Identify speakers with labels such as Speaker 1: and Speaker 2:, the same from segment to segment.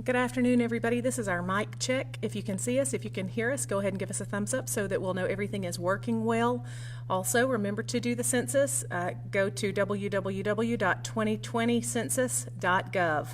Speaker 1: Good afternoon, everybody. This is our mic check. If you can see us, if you can hear us, go ahead and give us a thumbs up so that we'll know everything is working well. Also, remember to do the census. Go to www.2020census.gov.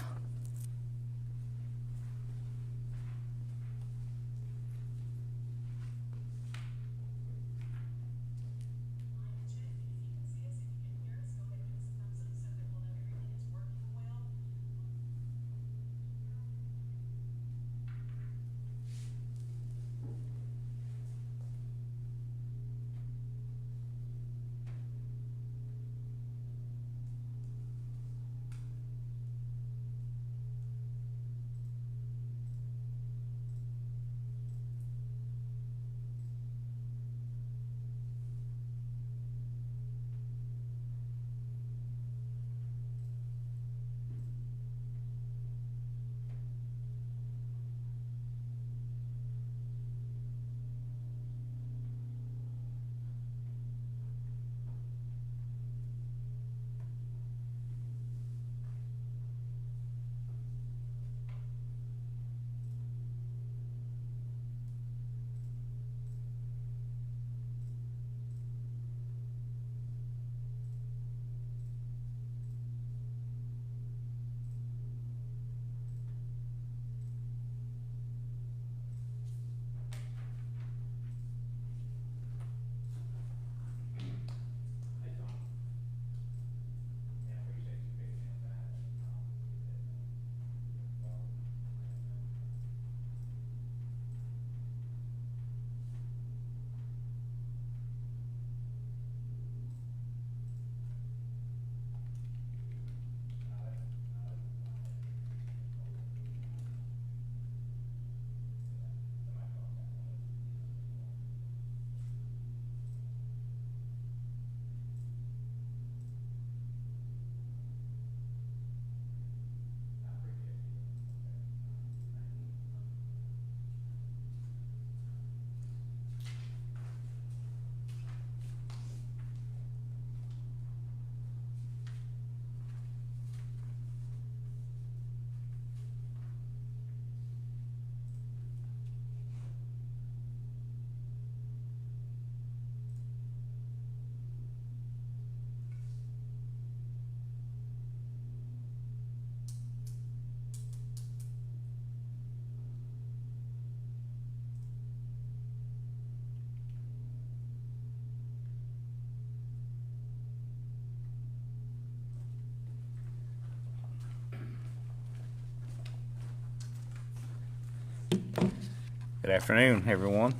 Speaker 2: Good afternoon, everyone.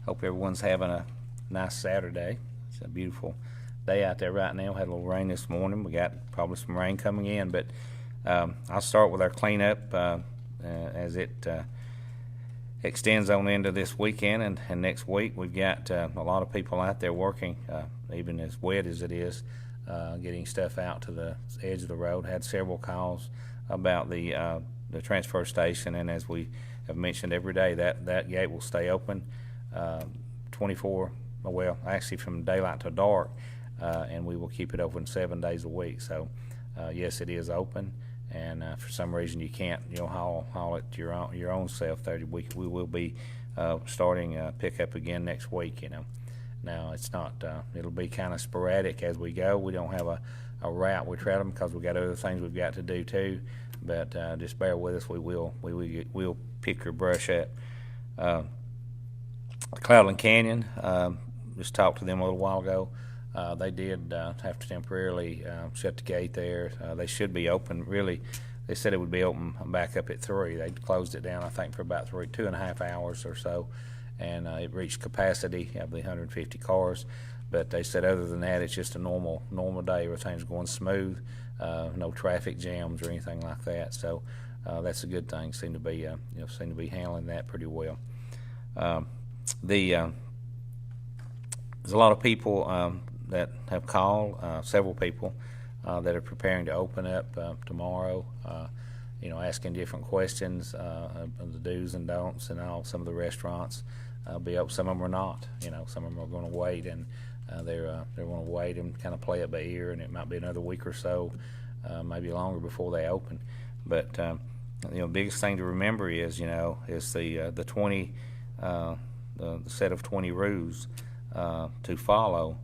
Speaker 2: Hope everyone's having a nice Saturday. It's a beautiful day out there right now. Had a little rain this morning. We got probably some rain coming in, but I'll start with our cleanup as it extends on into this weekend and next week. We've got a lot of people out there working, even as wet as it is, getting stuff out to the edge of the road. Had several calls about the transfer station, and as we have mentioned every day, that gate will stay open 24, well, actually from daylight to dark, and we will keep it open 7 days a week. So yes, it is open, and for some reason you can't haul it to your own self there. We will be starting pickup again next week. Now it's not it'll be kind of sporadic as we go. We don't have a route we try them because we got other things we've got to do too, but just bear with us. We'll pick your brush up. Cloudland Canyon, just talked to them a little while ago. They did have to temporarily shut the gate there. They should be open. Really, they said it would be open back up at 3. They closed it down, I think, for about 2.5 hours or so, and it reached capacity of the 150 cars. But they said other than that, it's just a normal day. Everything's going smooth, no traffic jams or anything like that. So that's a good thing. Seem to be handling that pretty well. There's a lot of people that have called, several people that are preparing to open up tomorrow. Asking different questions of the do's and don'ts and all. Some of the restaurants be open, some of them are not. Some of them are going to wait, and they're going to wait and kind of play it by ear, and it might be another week or so, maybe longer before they open. But the biggest thing to remember is the 20 the set of 20 rules to follow,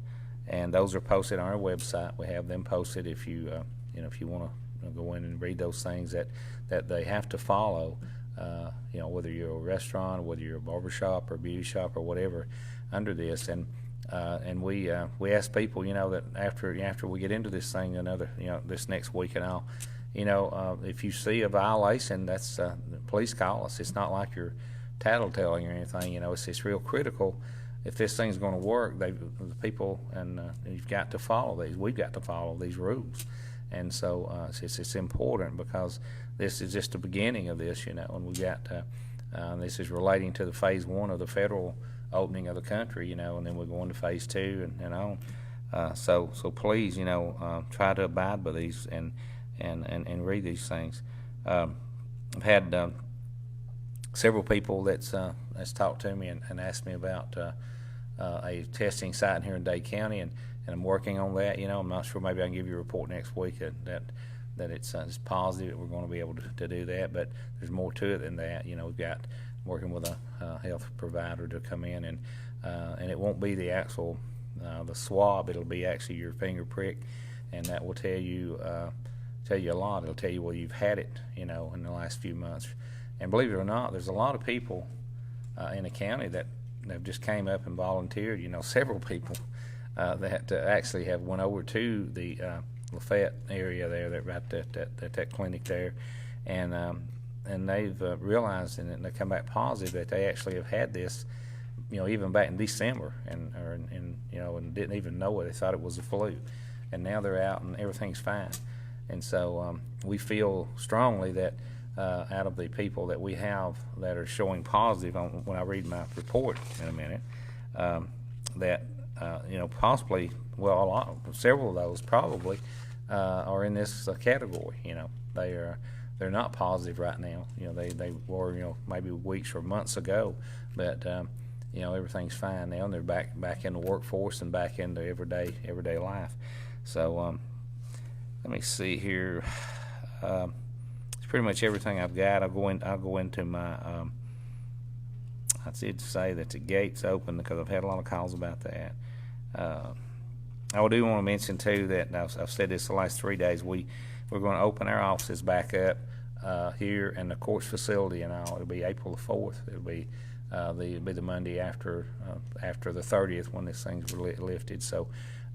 Speaker 2: and those are posted on our website. We have them posted if you want to go in and read those things that they have to follow. Whether you're a restaurant, or whether you're a barbershop or beauty shop or whatever, under this, and we ask people, that after we get into this thing this next week and all, if you see a violation, that's please call us. It's not like you're tattletelling or anything. It's real critical. If this thing's going to work, the people and you've got to follow these. We've got to follow these rules. And so it's important, because this is just the beginning of this, and we got this is relating to the phase 1 of the federal opening of the country, and then we're going to phase 2 and on. So please, try to abide by these and read these things. I've had several people that's talked to me and asked me about a testing site here in Dade County, and I'm working on that. I'm not sure. Maybe I can give you a report next week that it's positive that we're going to be able to do that. But there's more to it than that. We've got working with a health provider to come in, and it won't be the actual the swab. It'll be actually your finger prick, and that will tell you a lot. It'll tell you whether you've had it, in the last few months. And believe it or not, there's a lot of people in the county that have just came up and volunteered. Several people that actually have went over to the Lafayette area there, that clinic there, and they've realized, and they come back positive, that they actually have had this, even back in December, and didn't even know it. They thought it was the flu, and now they're out and everything's fine. And so we feel strongly that out of the people that we have that are showing positive, when I read my report in a minute, that possibly, several of those probably are in this category. They're not positive right now. They were maybe weeks or months ago, but everything's fine now, and they're back in the workforce and back into everyday life. So let me see here. It's pretty much everything I've got. I'll go into my. I did say that the gate's open, because I've had a lot of calls about that. I do want to mention too that I've said this the last 3 days. We're going to open our offices back up here in the courts facility, and it'll be April the 4th. It'll be the Monday after the 30th, when this thing's lifted. So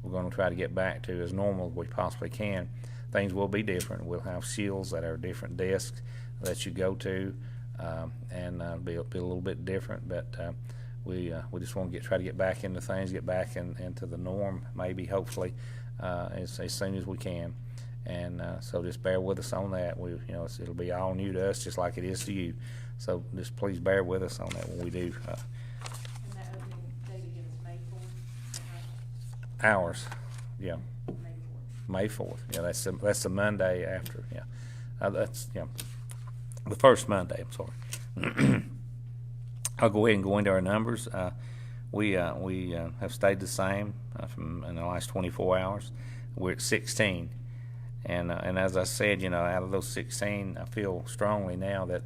Speaker 2: we're going to try to get back to as normal as we possibly can. Things will be different. We'll have shields that are different desks that you go to, and be a little bit different. But we just want to try to get back into things, get back into the norm, maybe, hopefully, as soon as we can. And so just bear with us on that. It'll be all new to us, just like it is to you. So just please bear with us on that when we do.
Speaker 3: And that opening date again is May 4th?
Speaker 2: Hours, yeah.
Speaker 3: May 4th.
Speaker 2: May 4th. Yeah, that's the Monday after. Yeah, that's the first Monday. I'm sorry. I'll go ahead and go into our numbers. We have stayed the same in the last 24 hours. We're at 16, and as I said, out of those 16, I feel strongly now that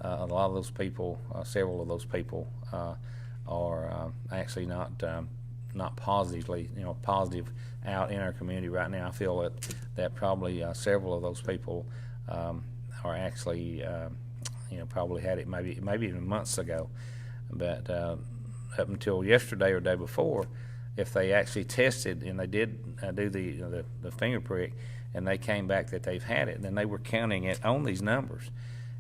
Speaker 2: a lot of those people, several of those people, are actually not positively, positive out in our community right now. I feel that probably several of those people are actually, probably had it maybe even months ago. But up until yesterday or day before, if they actually tested and they did do the finger prick, and they came back that they've had it, then they were counting it on these numbers.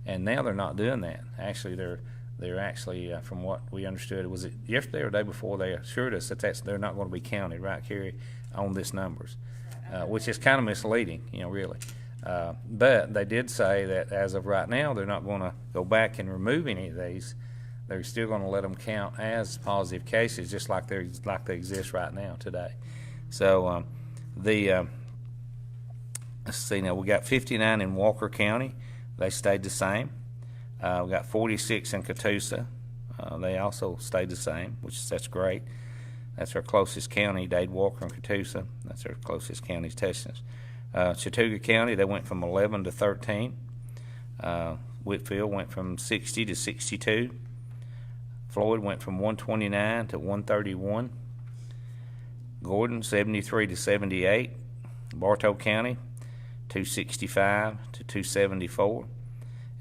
Speaker 2: And now they're not doing that. Actually, they're actually, from what we understood, was it yesterday or the day before, they assured us that they're not going to be counted, right, Carey, on these numbers, which is kind of misleading, really. But they did say that as of right now, they're not going to go back and remove any of these. They're still going to let them count as positive cases, just like they exist right now today. So let's see now, we got 59 in Walker County. They stayed the same. We got 46 in Catoosa. They also stayed the same, that's great. That's our closest county, Dade, Walker, and Catoosa. That's our closest counties testing us. Chattooga County, they went from 11 to 13. Whitfield went from 60 to 62. Floyd went from 129 to 131. Gordon, 73 to 78. Bartow County, 265 to 274.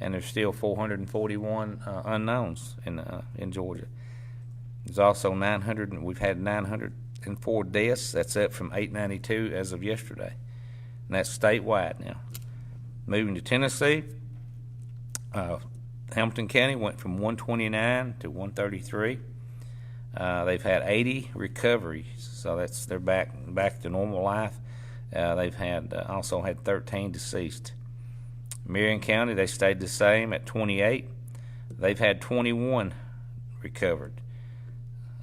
Speaker 2: And there's still 441 unknowns in Georgia. There's also 900. We've had 904 deaths. That's up from 892 as of yesterday, and that's statewide now. Moving to Tennessee, Hamilton County went from 129 to 133. They've had 80 recoveries, so they're back to normal life. They've had also had 13 deceased. Marion County, they stayed the same at 28. They've had 21 recovered,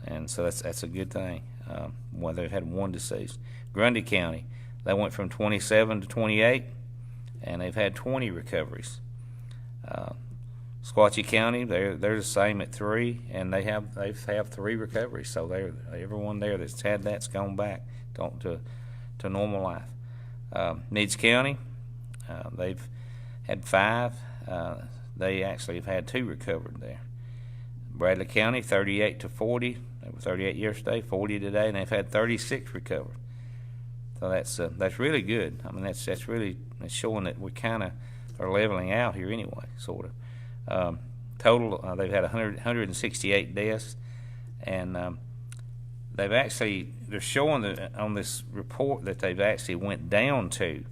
Speaker 2: and so that's a good thing. Well, they've had one deceased. Grundy County, they went from 27 to 28, and they've had 20 recoveries. Sequatchie County, they're the same at 3, and they have 3 recoveries. So everyone there that's had that's gone back to normal life. Meads County, they've had 5. They actually have had 2 recovered there. Bradley County, 38 to 40. They were 38 yesterday, 40 today, and they've had 36 recovered. So that's really good. I mean, that's showing that we kind of are leveling out here anyway, sort of. Total, they've had 168 deaths, and they're showing that on this report that they've actually went down to.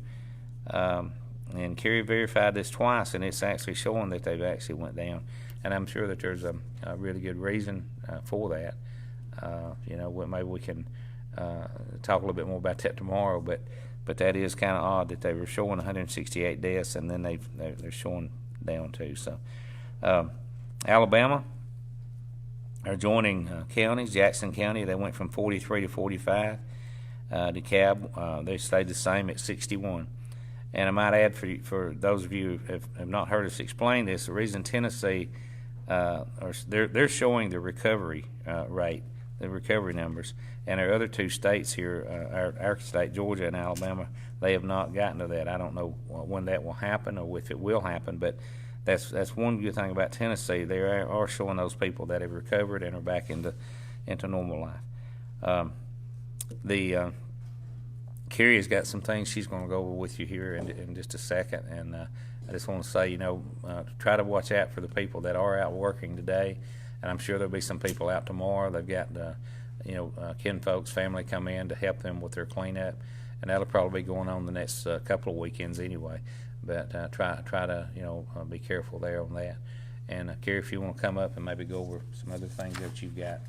Speaker 2: And Carey verified this twice, and it's actually showing that they've actually went down. And I'm sure that there's a really good reason for that. Maybe we can talk a little bit more about that tomorrow. But that is kind of odd that they were showing 168 deaths, and then they're showing down too. So, Alabama, our adjoining counties, Jackson County, they went from 43 to 45. DeKalb, they stayed the same at 61. And I might add for those of you who have not heard us explain this, the reason Tennessee, they're showing the recovery rate, the recovery numbers, and our other 2 states here, our state, Georgia and Alabama, they have not gotten to that. I don't know when that will happen or if it will happen, but that's one good thing about Tennessee. They are showing those people that have recovered and are back into normal life. Carey has got some things she's going to go over with you here in just a second, and I just want to say, try to watch out for the people that are out working today, and I'm sure there'll be some people out tomorrow. They've got, kinfolks, family come in to help them with their cleanup, and that'll probably be going on the next couple of weekends anyway. But try to be careful there on that. And Carey, if you want to come up and maybe go over some other things that you've got.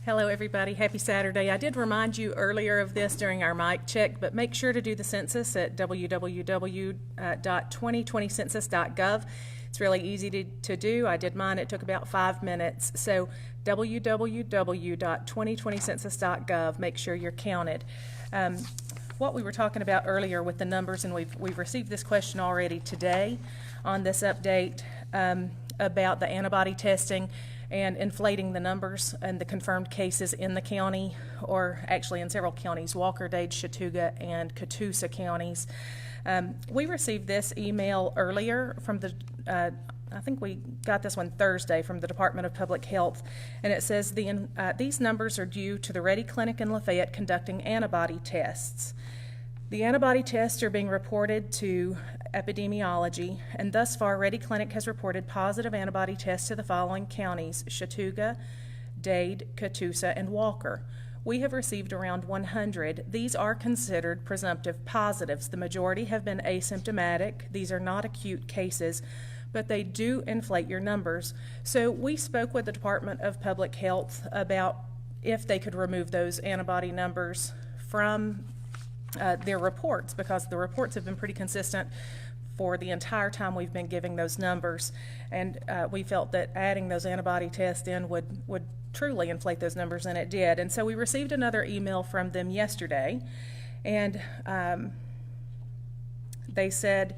Speaker 1: Hello, everybody. Happy Saturday. I did remind you earlier of this during our mic check, but make sure to do the census at www.2020census.gov. It's really easy to do. I did mine. It took about 5 minutes. So www.2020census.gov. Make sure you're counted. What we were talking about earlier with the numbers, and we've received this question already today on this update about the antibody testing and inflating the numbers and the confirmed cases in the county, or actually in several counties, Walker, Dade, Chattooga, and Catoosa counties. We received this email earlier from the, I think we got this one Thursday from the Department of Public Health, and it says these numbers are due to the Ready Clinic in Lafayette conducting antibody tests. The antibody tests are being reported to epidemiology, and thus far Ready Clinic has reported positive antibody tests to the following counties: Chattooga, Dade, Catoosa, and Walker. We have received around 100. These are considered presumptive positives. The majority have been asymptomatic. These are not acute cases, but they do inflate your numbers. So we spoke with the Department of Public Health about if they could remove those antibody numbers from their reports, because the reports have been pretty consistent for the entire time we've been giving those numbers, and we felt that adding those antibody tests in would truly inflate those numbers, and it did. And so we received another email from them yesterday, and they said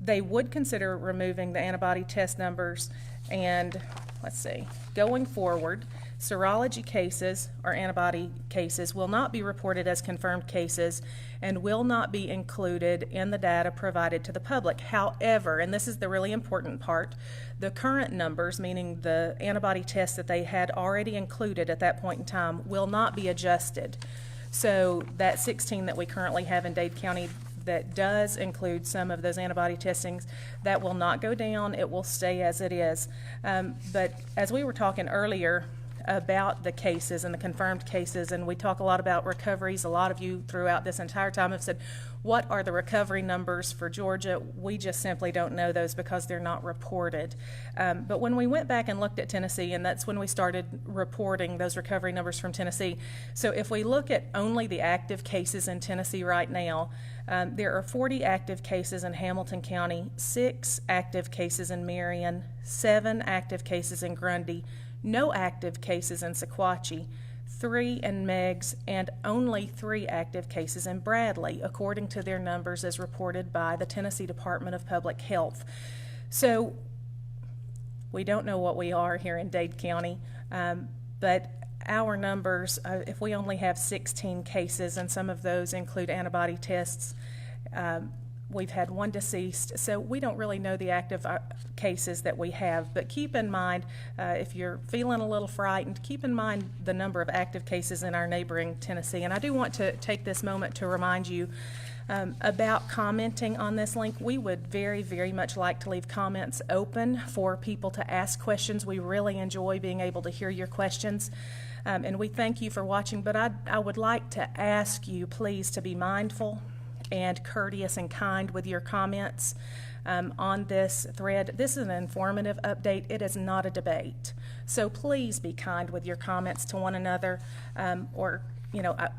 Speaker 1: they would consider removing the antibody test numbers, and let's see, going forward, serology cases or antibody cases will not be reported as confirmed cases and will not be included in the data provided to the public. However, and this is the really important part, the current numbers, meaning the antibody tests that they had already included at that point in time, will not be adjusted. So that 16 that we currently have in Dade County that does include some of those antibody testings, that will not go down. It will stay as it is. But as we were talking earlier about the cases and the confirmed cases, and we talk a lot about recoveries, a lot of you throughout this entire time have said, what are the recovery numbers for Georgia? We just simply don't know those because they're not reported. But when we went back and looked at Tennessee, and that's when we started reporting those recovery numbers from Tennessee. So if we look at only the active cases in Tennessee right now, there are 40 active cases in Hamilton County, 6 active cases in Marion, 7 active cases in Grundy, no active cases in Sequatchie, 3 in Meigs, and only 3 active cases in Bradley, according to their numbers as reported by the Tennessee Department of Public Health. So we don't know what we are here in Dade County, but our numbers, if we only have 16 cases, and some of those include antibody tests, we've had 1 deceased, so we don't really know the active cases that we have. But keep in mind, if you're feeling a little frightened, keep in mind the number of active cases in our neighboring Tennessee. And I do want to take this moment to remind you about commenting on this link. We would very, very much like to leave comments open for people to ask questions. We really enjoy being able to hear your questions. And we thank you for watching, but I would like to ask you, please, to be mindful and courteous and kind with your comments on this thread. This is an informative update. It is not a debate. So please be kind with your comments to one another,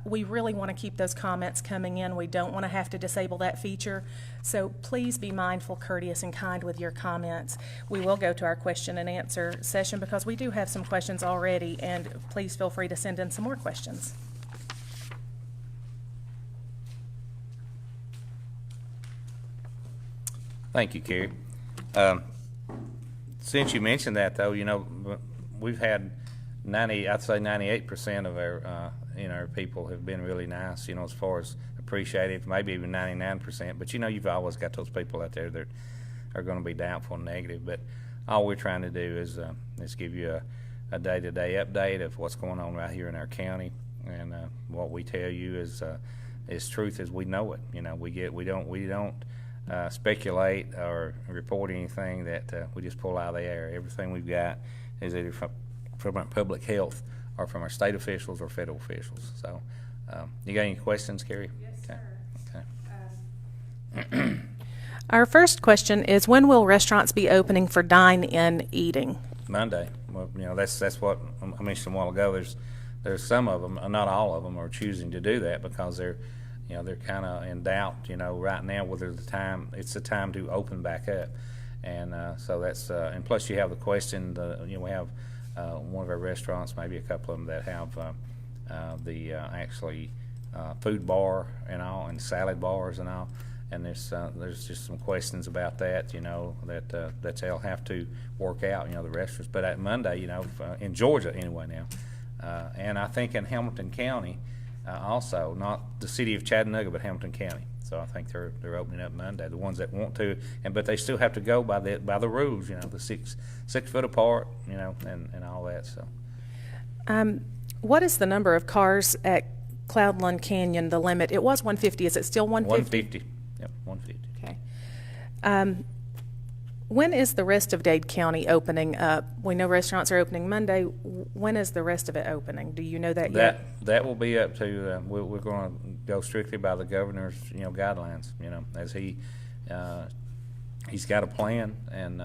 Speaker 1: we really want to keep those comments coming in. We don't want to have to disable that feature. So please be mindful, courteous, and kind with your comments. We will go to our question and answer session because we do have some questions already, and please feel free to send in some more questions.
Speaker 2: Thank you, Carey. Since you mentioned that, though, we've had I'd say 98% of our people have been really nice, as far as appreciative, maybe even 99%. But you've always got those people out there that are going to be doubtful and negative. But all we're trying to do is give you a day-to-day update of what's going on right here in our county, and what we tell you is truth as we know it. We don't speculate or report anything that we just pull out of the air. Everything we've got is either from our public health or from our state officials or federal officials. So, you got any questions, Carey?
Speaker 3: Yes,
Speaker 2: okay.
Speaker 3: sir.
Speaker 2: Okay.
Speaker 1: Our first question is, when will restaurants be opening for dine-in eating?
Speaker 2: Monday. Well, that's what I mentioned a while ago. There's some of them, not all of them, are choosing to do that because they're kind of in doubt, right now whether it's the time to open back up. And so that's, and plus you have the question, we have one of our restaurants, maybe a couple of them that have the actually food bar and all, and salad bars and all. And there's just some questions about that, that they'll have to work out, the restaurants. But at Monday, in Georgia anyway now, and I think in Hamilton County, also, not the city of Chattanooga, but Hamilton County. So I think they're opening up Monday. The ones that want to, but they still have to go by the rules. The 6 foot apart, and all that. So,
Speaker 1: what is the number of cars at Cloudland Canyon? The limit? It was 150. Is it still 150?
Speaker 2: 150. Yep, 150.
Speaker 1: Okay. When is the rest of Dade County opening up? We know restaurants are opening Monday. When is the rest of it opening? Do you know that yet?
Speaker 2: That will be up to, we're going to go strictly by the governor's, guidelines, as he's got a plan. And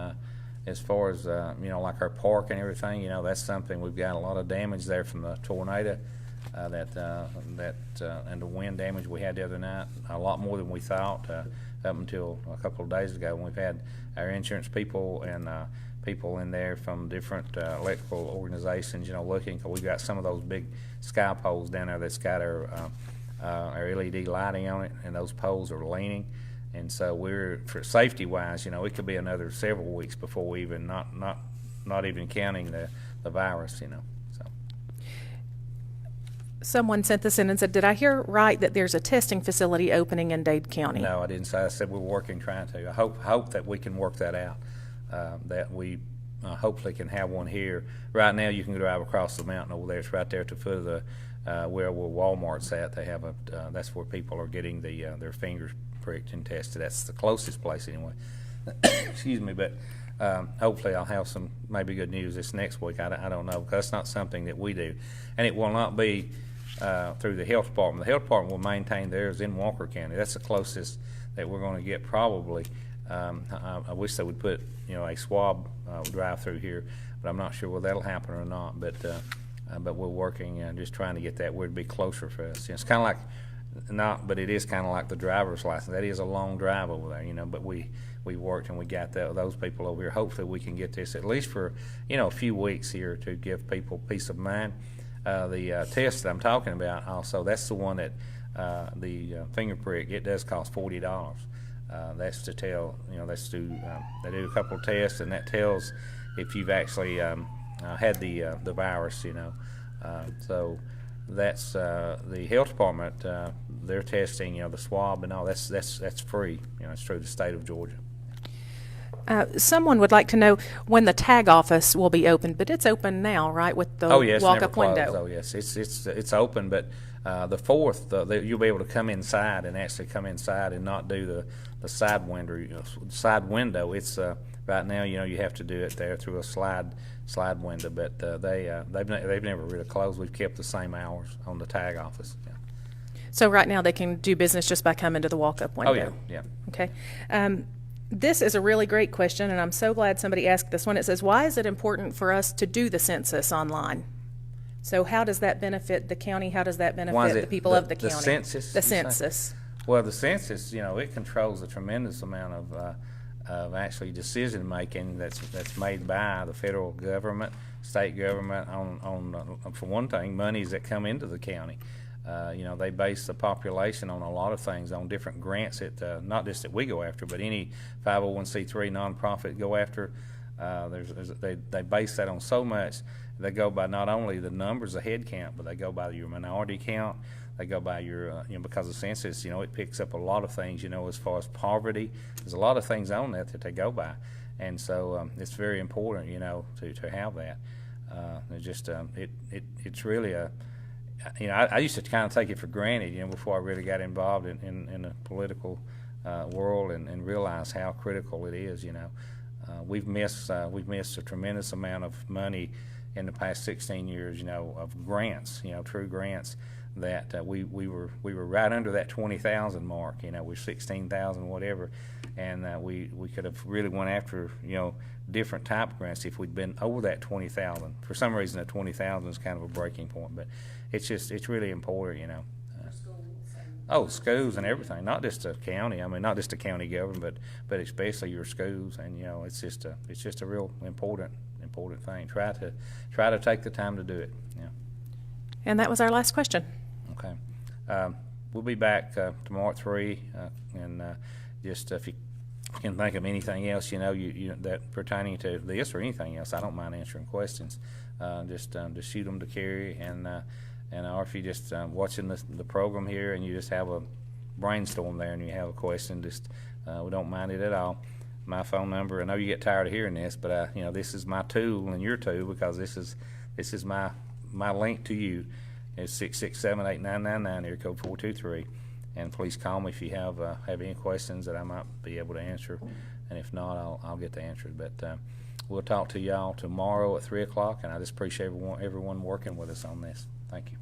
Speaker 2: as far as, like our park and everything, that's something, we've got a lot of damage there from the tornado and the wind damage we had the other night, a lot more than we thought. Up until a couple of days ago, when we've had our insurance people and people in there from different electrical organizations, looking, 'cause we've got some of those big sky poles down there that's got our LED lighting on it, and those poles are leaning. And so we're, for safety-wise, it could be another several weeks before we even, not even counting the virus, so.
Speaker 1: Someone sent this in and said, did I hear right that there's a testing facility opening in Dade County?
Speaker 2: No, I didn't say. I said we're working, trying to. I hope that we can work that out, that we hopefully can have one here. Right now, you can drive across the mountain over there. It's right there at the foot of the where Walmart's at. They have that's where people are getting their fingers pricked and tested. That's the closest place anyway. Excuse me, but hopefully I'll have some maybe good news this next week. I don't know, because that's not something that we do, and it will not be through the health department. The health department will maintain theirs in Walker County. That's the closest that we're going to get probably. I wish they would put a swab drive through here, but I'm not sure whether that'll happen or not. But we're working just trying to get that where it'd be closer for us. It's kind of like but it is kind of like the driver's license. That is a long drive over there, but we worked and we got those people over here. Hopefully we can get this at least for a few weeks here to give people peace of mind. The test that I'm talking about also, that's the one that the finger prick, it does cost $40. That's to tell, that's to they do a couple of tests, and that tells if you've actually had the virus, so that's the health department. They're testing, the swab and all. That's free. It's through the state of Georgia.
Speaker 1: Someone would like to know when the tag office will be open, but it's open now, right, with the walk-up window?
Speaker 2: Oh yes, it's open, but the 4th, you'll be able to come inside and not do the side window. It's right now, you have to do it there through a slide window, but they've never really closed. We've kept the same hours on the tag office. Yeah.
Speaker 1: So right now they can do business just by coming to the walk-up window?
Speaker 2: Oh yeah.
Speaker 1: Okay. This is a really great question, and I'm so glad somebody asked this one. It says, why is it important for us to do the census online? So how does that benefit the county? How does that benefit the people of the county?
Speaker 2: The census?
Speaker 1: The census.
Speaker 2: Well, the census, it controls a tremendous amount of actually decision making that's made by the federal government, state government on for one thing, monies that come into the county. They base the population on a lot of things, on different grants that not just that we go after, but any 501c3 nonprofit go after. They base that on so much. They go by not only the numbers of head count, but they go by your minority count. They go by your, because the census, it picks up a lot of things, as far as poverty. There's a lot of things on that they go by. And so it's very important, to have that. It's really a, I used to kind of take it for granted, before I really got involved in the political world and realize how critical it is. We've missed a tremendous amount of money in the past 16 years, of grants, true grants. That we were right under that 20,000 mark. We're 16,000 whatever, and we could have really went after different type of grants if we'd been over that 20,000. For some reason, the 20,000 is kind of a breaking point, but it's really important. Schools and everything, not just the county. I mean, not just the county government, but especially your schools. And it's just a real important thing. Try to take the time to do it. Yeah.
Speaker 1: And that was our last question.
Speaker 2: Okay. We'll be back tomorrow at 3, and just if you can think of anything else, that pertaining to this or anything else, I don't mind answering questions. Just shoot them to Carey, and or if you just watching the program here and you just have a brainstorm there and you have a question, just we don't mind it at all. My phone number, I know you get tired of hearing this, but this is my tool and your tool, because this is my link to you. It's 667-8999, area code 423, and please call me if you have any questions that I might be able to answer, and if not, I'll get the answers. But we'll talk to y'all tomorrow at 3 o'clock, and I just appreciate everyone working with us on this. Thank you.